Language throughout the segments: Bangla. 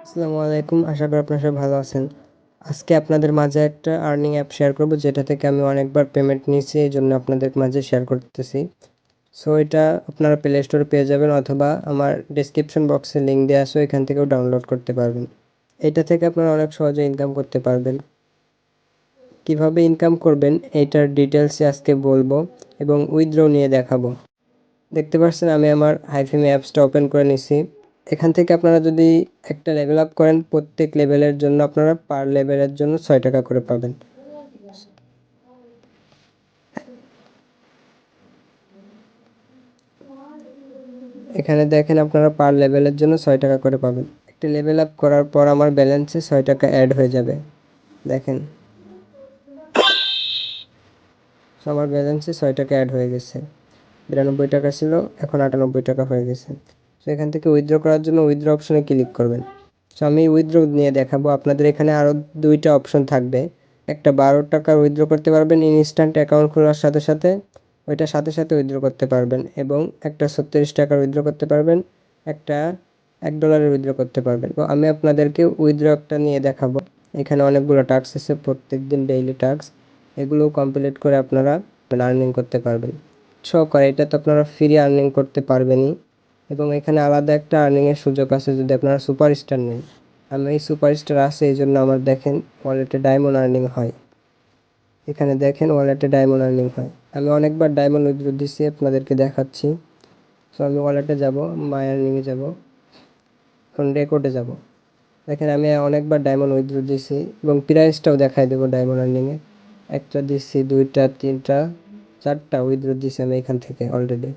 আসসালামু আলাইকুম। আশা করি আপনারা সবাই ভালো আছেন। আজকে আপনাদের মাঝে একটা আর্নিং অ্যাপ শেয়ার করব, যেটা থেকে আমি অনেকবার পেমেন্ট নিয়েছি, এইজন্য আপনাদের মাঝে শেয়ার করতেছি। সো এটা আপনারা প্লে স্টোরে পেয়ে যাবেন, অথবা আমার ডেসক্রিপশন বক্সে লিঙ্ক দেওয়া আছে, এখান থেকেও ডাউনলোড করতে পারবেন। এটা থেকে আপনারা অনেক সহজে ইনকাম করতে পারবেন। কিভাবে ইনকাম করবেন এইটার ডিটেলসে আজকে বলবো এবং উইথড্র নিয়ে দেখাবো। দেখতে পাচ্ছেন আমি আমার হাইফিমি অ্যাপসটা ওপেন করে নিছি। এখান থেকে আপনারা যদি একটা লেভেল আপ করেন, প্রত্যেক লেভেলের জন্য আপনারা পার লেভেলের জন্য 6 টাকা করে পাবেন। এখানে দেখেন আপনারা পার লেভেলের জন্য 6 টাকা করে পাবেন। একটা লেভেল আপ করার পর আমার ব্যালেন্সে 6 টাকা অ্যাড হয়ে যাবে। দেখেন, আমার ব্যালেন্সে 6 টাকা অ্যাড হয়ে গেছে। 92 টাকা ছিল, এখন 98 টাকা হয়ে গেছে। সো এখান থেকে উইথড্র করার জন্য উইথড্র অপশনে ক্লিক করবেন। সো আমি উইথড্র নিয়ে দেখাবো। আপনাদের এখানে আরও 2টা অপশন থাকবে। একটা 12 টাকার উইথড্র করতে পারবেন ইনস্ট্যান্ট অ্যাকাউন্ট খোলার সাথে সাথে, ওইটার সাথে সাথে উইথড্র করতে পারবেন, এবং একটা 36 টাকার উইথড্র করতে পারবেন, একটা $1 উইথড্র করতে পারবেন। তো আমি আপনাদেরকে উইথড্রটা নিয়ে দেখাবো। এখানে অনেকগুলো টাস্ক আছে, প্রত্যেক দিন ডেইলি টাস্ক। এগুলো কমপ্লিট করে আপনারা আর্নিং করতে পারবেন। করে এটা তো আপনারা ফ্রি আর্নিং করতে পারবেনই, এবং এখানে আলাদা একটা আর্নিংয়ের সুযোগ আছে যদি আপনারা সুপারস্টার নেন। আমি এই সুপারস্টার আছে, এই জন্য আমার দেখেন ওয়ালেটে ডায়মন্ড আর্নিং হয়। এখানে দেখেন ওয়ালেটে ডায়মন্ড আর্নিং হয়। আমি অনেকবার ডায়মন্ড উইথড্র দিচ্ছি, আপনাদেরকে দেখাচ্ছি। সো আমি ওয়ালেটে যাব, মাই আর্নিংয়ে যাব, এখন রেকর্ডে যাব। দেখেন আমি অনেকবার ডায়মন্ড উইথড্র দিয়েছি, এবং প্রাইসটাও দেখাই দেবো ডায়মন্ড আর্নিংয়ে। একটা দিচ্ছি, 2টা, 3টা, 4টা উইথড্র দিয়েছি আমি এখান থেকে অলরেডি।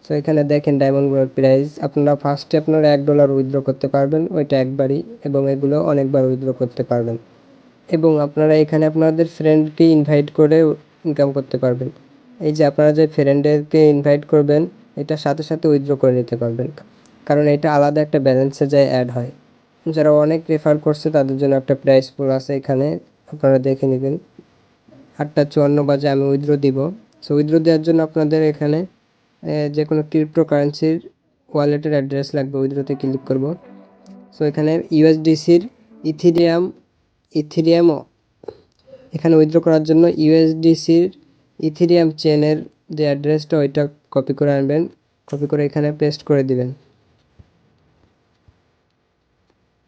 সো এখানে দেখেন ডায়মন্ডগুলোর প্রাইস। আপনারা ফার্স্টে আপনারা $1 উইথড্র করতে পারবেন, ওইটা একবারই, এবং এগুলো অনেকবার উইথড্র করতে পারবেন। এবং আপনারা এখানে আপনাদের ফ্রেন্ডকে ইনভাইট করে ইনকাম করতে পারবেন। এই যে আপনারা যে ফ্রেন্ডকে ইনভাইট করবেন, এটার সাথে সাথে উইথড্র করে নিতে পারবেন, কারণ এটা আলাদা একটা ব্যালেন্সে যায় অ্যাড হয়। যারা অনেক রেফার করছে তাদের জন্য একটা প্রাইস পুল আছে, এখানে আপনারা দেখে নেবেন। 8:54 বাজে আমি উইথড্র দিব। সো উইথড্র দেওয়ার জন্য আপনাদের এখানে যে কোনো ক্রিপ্টোকারেন্সির ওয়ালেটের অ্যাড্রেস লাগবে। উইথড্রোতে ক্লিক করব। সো এখানে ইউএসডিসির ইথিরিয়ামও এখানে উইথড্র করার জন্য ইউএসডিসির ইথিরিয়াম চেনের যে অ্যাড্রেসটা, ওইটা কপি করে আনবেন। কপি করে এখানে পেস্ট করে দিবেন।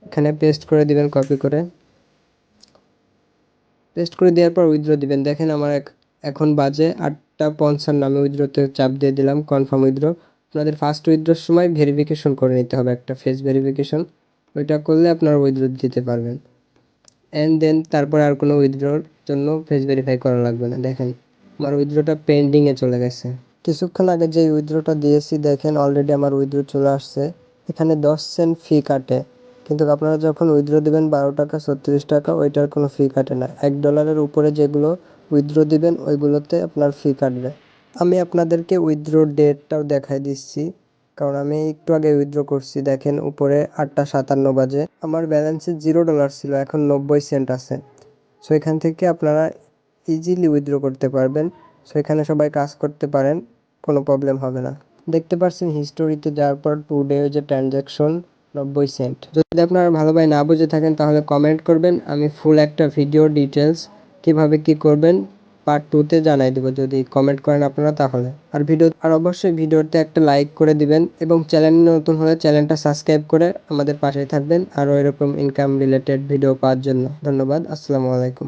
এখানে পেস্ট করে দিবেন, কপি করে পেস্ট করে দেওয়ার পর উইথড্র দিবেন। দেখেন আমার এখন বাজে 8:55, আমি উইথড্রতে চাপ দিয়ে দিলাম কনফার্ম উইথড্র। আপনাদের ফার্স্ট উইথড্রোর সময় ভেরিফিকেশন করে নিতে হবে, একটা ফেস ভেরিফিকেশন। ওইটা করলে আপনারা উইথড্র দিতে পারবেন। অ্যান্ড দেন তারপরে আর কোনো উইথড্রোর জন্য ফেস ভেরিফাই করা লাগবে না। দেখেন আমার উইথড্রোটা পেন্ডিংয়ে চলে গেছে। কিছুক্ষণ আগে যে উইথড্রোটা দিয়েছি, দেখেন অলরেডি আমার উইথড্রো চলে আসছে। এখানে 10 সেন্ট ফি কাটে, কিন্তু আপনারা যখন উইথড্র দিবেন 12 টাকা 36 টাকা, ওইটার কোনো ফি কাটে না। $1 উপরে যেগুলো উইথড্র দিবেন ওইগুলোতে আপনার ফি কাটবে। আমি আপনাদেরকে উইথড্র ডেটটাও দেখাই দিচ্ছি, কারণ আমি একটু আগে উইথড্র করছি। দেখেন উপরে 8:57 বাজে আমার ব্যালেন্সে $0 ছিল, এখন 90 সেন্ট আছে। সো এখান থেকে আপনারা ইজিলি উইথড্র করতে পারবেন। সো এখানে সবাই কাজ করতে পারেন, কোনো প্রবলেম হবে না। দেখতে পাচ্ছেন হিস্টোরিতে যাওয়ার পর টুডে যে ট্রানজ্যাকশন 90 সেন্ট। যদি আপনারা ভালোভাবে না বুঝে থাকেন তাহলে কমেন্ট করবেন, আমি ফুল একটা ভিডিও ডিটেলস কীভাবে কী করবেন পার্ট 2তে জানাই দেবো, যদি কমেন্ট করেন আপনারা তাহলে। আর অবশ্যই ভিডিওতে একটা লাইক করে দিবেন, এবং চ্যানেলে নতুন হলে চ্যানেলটা সাবস্ক্রাইব করে আমাদের পাশেই থাকবেন আরও এরকম ইনকাম রিলেটেড ভিডিও পাওয়ার জন্য। ধন্যবাদ। আসসালামু আলাইকুম।